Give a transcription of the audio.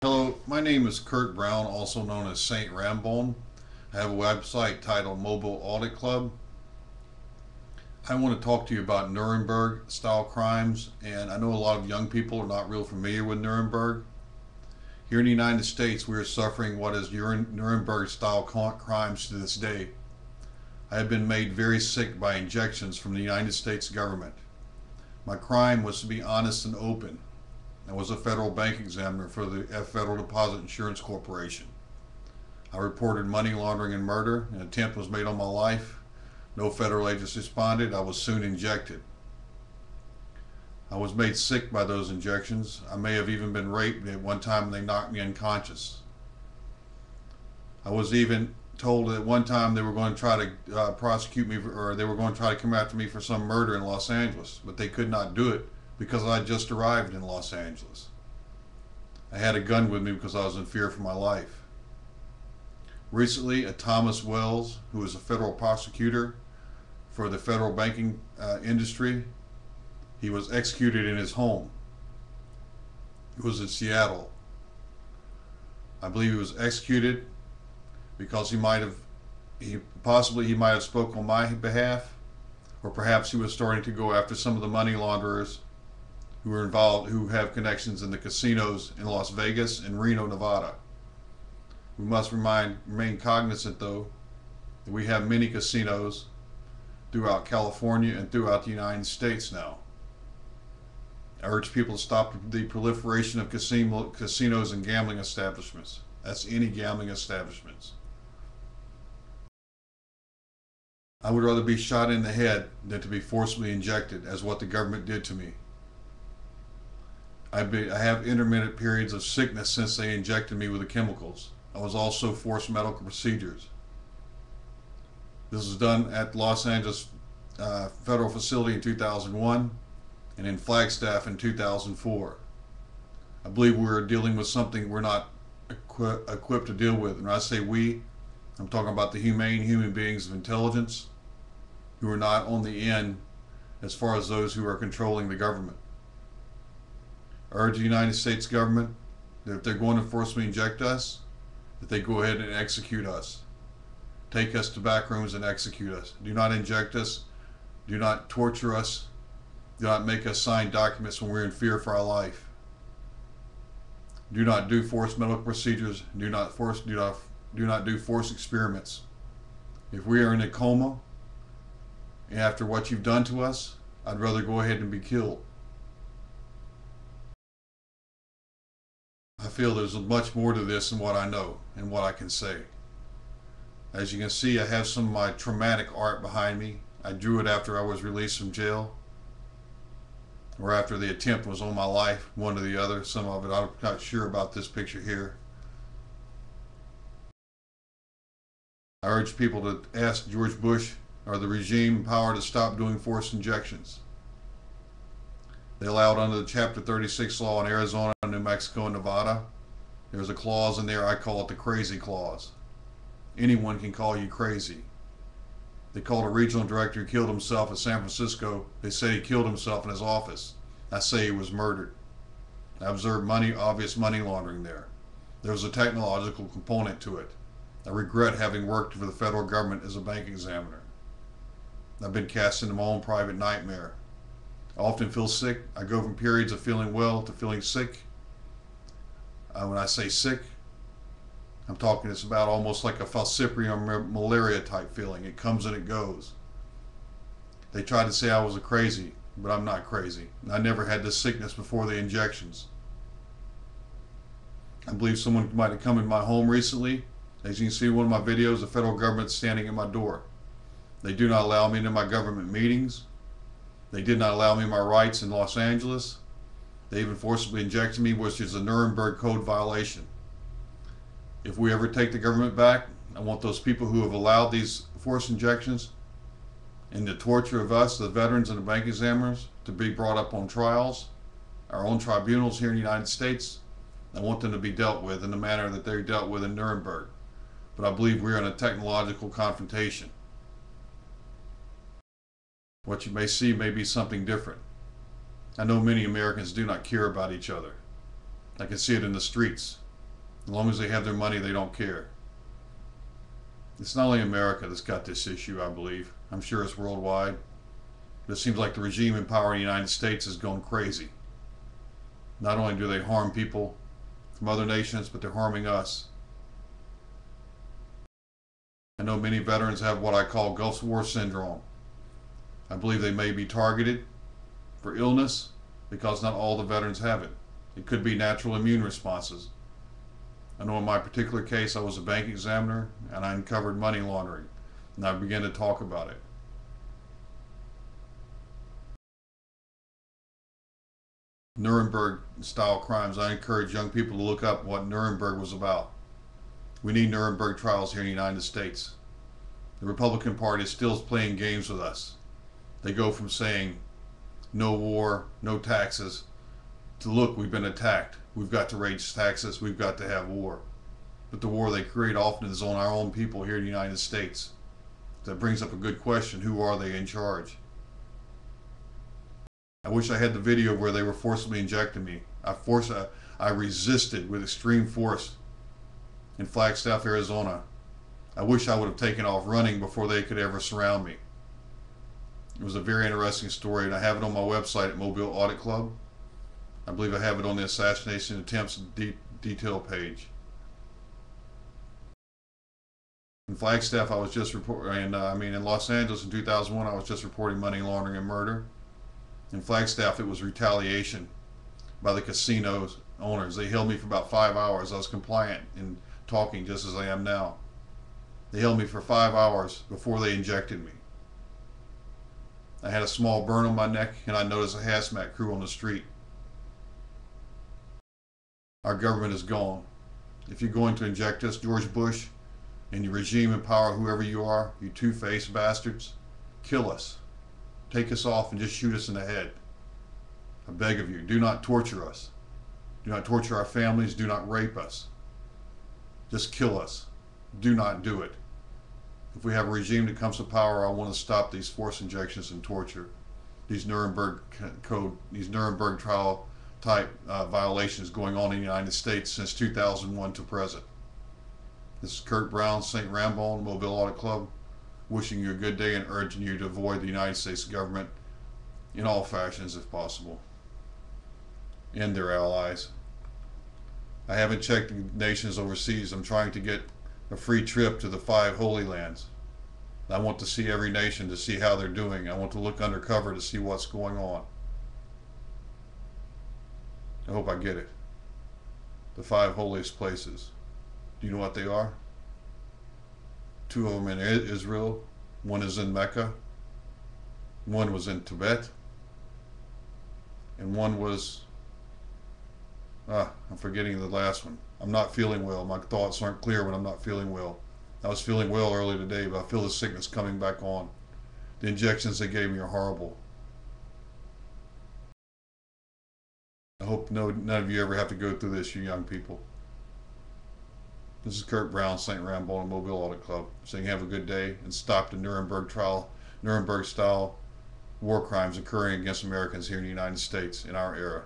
Hello, my name is Kurt Brown, also known as Saint Rambone. I have a website titled Mobile Audit Club. I want to talk to you about Nuremberg style crimes, and I know a lot of young people are not real familiar with Nuremberg. Here in the United States, we are suffering what is Nuremberg style crimes to this day. I have been made very sick by injections from the United States government. My crime was to be honest and open. I was a federal bank examiner for the Federal Deposit Insurance Corporation. I reported money laundering and murder. An attempt was made on my life. No federal agents responded. I was soon injected. I was made sick by those injections. I may have even been raped at one time and they knocked me unconscious. I was even told at one time they were going to try to prosecute me, or they were going to try to come after me for some murder in Los Angeles, but they could not do it because I had just arrived in Los Angeles. I had a gun with me because I was in fear for my life. Recently, a Thomas Wells, who is a federal prosecutor for the federal banking industry, he was executed in his home. It was in Seattle. I believe he was executed because he might have spoken on my behalf, or perhaps he was starting to go after some of the money launderers who are involved, who have connections in the casinos in Las Vegas and Reno, Nevada. We must remain cognizant, though, that we have many casinos throughout California and throughout the United States now. I urge people to stop the proliferation of casinos and gambling establishments. That's any gambling establishments. I would rather be shot in the head than to be forcibly injected, as what the government did to me. I have intermittent periods of sickness since they injected me with the chemicals. I was also forced medical procedures. This was done at Los Angeles federal facility in 2001 and in Flagstaff in 2004. I believe we're dealing with something we're not equipped to deal with. And when I say we, I'm talking about the humane human beings of intelligence who are not on the end as far as those who are controlling the government. I urge the United States government that if they're going to forcibly inject us, that they go ahead and execute us. Take us to back rooms and execute us. Do not inject us. Do not torture us. Do not make us sign documents when we're in fear for our life. Do not do forced medical procedures. Do not do forced experiments. If we are in a coma after what you've done to us, I'd rather go ahead and be killed. I feel there's much more to this than what I know and what I can say. As you can see, I have some of my traumatic art behind me. I drew it after I was released from jail, or after the attempt was on my life, one or the other. Some of it, I'm not sure about this picture here. I urge people to ask George Bush or the regime in power to stop doing forced injections. They allowed under the Chapter 36 law in Arizona, New Mexico, and Nevada. There's a clause in there, I call it the crazy clause. Anyone can call you crazy. They called a regional director who killed himself in San Francisco. They say he killed himself in his office. I say he was murdered. I observed obvious money laundering there. There was a technological component to it. I regret having worked for the federal government as a bank examiner. I've been cast into my own private nightmare. I often feel sick. I go from periods of feeling well to feeling sick. When I say sick, I'm talking, it's about almost like a falciparum or malaria type feeling. It comes and it goes. They tried to say I was crazy, but I'm not crazy. I never had this sickness before the injections. I believe someone might have come in my home recently. As you can see in one of my videos, the federal government's standing at my door. They do not allow me into my government meetings. They did not allow me my rights in Los Angeles. They even forcibly injected me, which is a Nuremberg Code violation. If we ever take the government back, I want those people who have allowed these forced injections and the torture of us, the veterans and the bank examiners, to be brought up on trials, our own tribunals here in the United States. I want them to be dealt with in the manner that they're dealt with in Nuremberg. But I believe we're in a technological confrontation. What you may see may be something different. I know many Americans do not care about each other. I can see it in the streets. As long as they have their money, they don't care. It's not only America that's got this issue, I believe. I'm sure it's worldwide. But it seems like the regime in power in the United States is going crazy. Not only do they harm people from other nations, but they're harming us. I know many veterans have what I call Gulf War syndrome. I believe they may be targeted for illness because not all the veterans have it. It could be natural immune responses. I know in my particular case I was a bank examiner and I uncovered money laundering, and I began to talk about it. Nuremberg style crimes. I encourage young people to look up what Nuremberg was about. We need Nuremberg trials here in the United States. The Republican Party is still playing games with us. They go from saying no war, no taxes, to look, we've been attacked. We've got to raise taxes. We've got to have war. But the war they create often is on our own people here in the United States. That brings up a good question. Who are they in charge? I wish I had the video where they were forcibly injecting me. I resisted with extreme force in Flagstaff, Arizona. I wish I would have taken off running before they could ever surround me. It was a very interesting story, and I have it on my website at Mobile Audit Club. I believe I have it on the assassination attempts detail page. In Flagstaff, I was just reporting, in Los Angeles in 2001, I was just reporting money laundering and murder. In Flagstaff, it was retaliation by the casino's owners. They held me for about 5 hours. I was compliant in talking just as I am now. They held me for 5 hours before they injected me. I had a small burn on my neck, and I noticed a hazmat crew on the street. Our government is gone. If you're going to inject us, George Bush, and your regime in power, whoever you are, you two-faced bastards, kill us. Take us off and just shoot us in the head. I beg of you, do not torture us. Do not torture our families. Do not rape us. Just kill us. Do not do it. If we have a regime that comes to power, I want to stop these forced injections and torture, these Nuremberg trial type violations going on in the United States since 2001 to present. This is Kurt Brown, St. Rambone, Mobile Audit Club, wishing you a good day and urging you to avoid the United States government in all fashions if possible, and their allies. I haven't checked the nations overseas. I'm trying to get a free trip to the 5 Holy Lands. I want to see every nation to see how they're doing. I want to look undercover to see what's going on. I hope I get it. The 5 holiest places. Do you know what they are? 2 of them in Israel. 1 is in Mecca. 1 was in Tibet. And 1 was... I'm forgetting the last one. I'm not feeling well. My thoughts aren't clear when I'm not feeling well. I was feeling well earlier today, but I feel the sickness coming back on. The injections they gave me are horrible. I hope none of you ever have to go through this, you young people. This is Kurt Brown, St. Rambone, Mobile Audit Club, saying have a good day and stop the Nuremberg style war crimes occurring against Americans here in the United States in our era.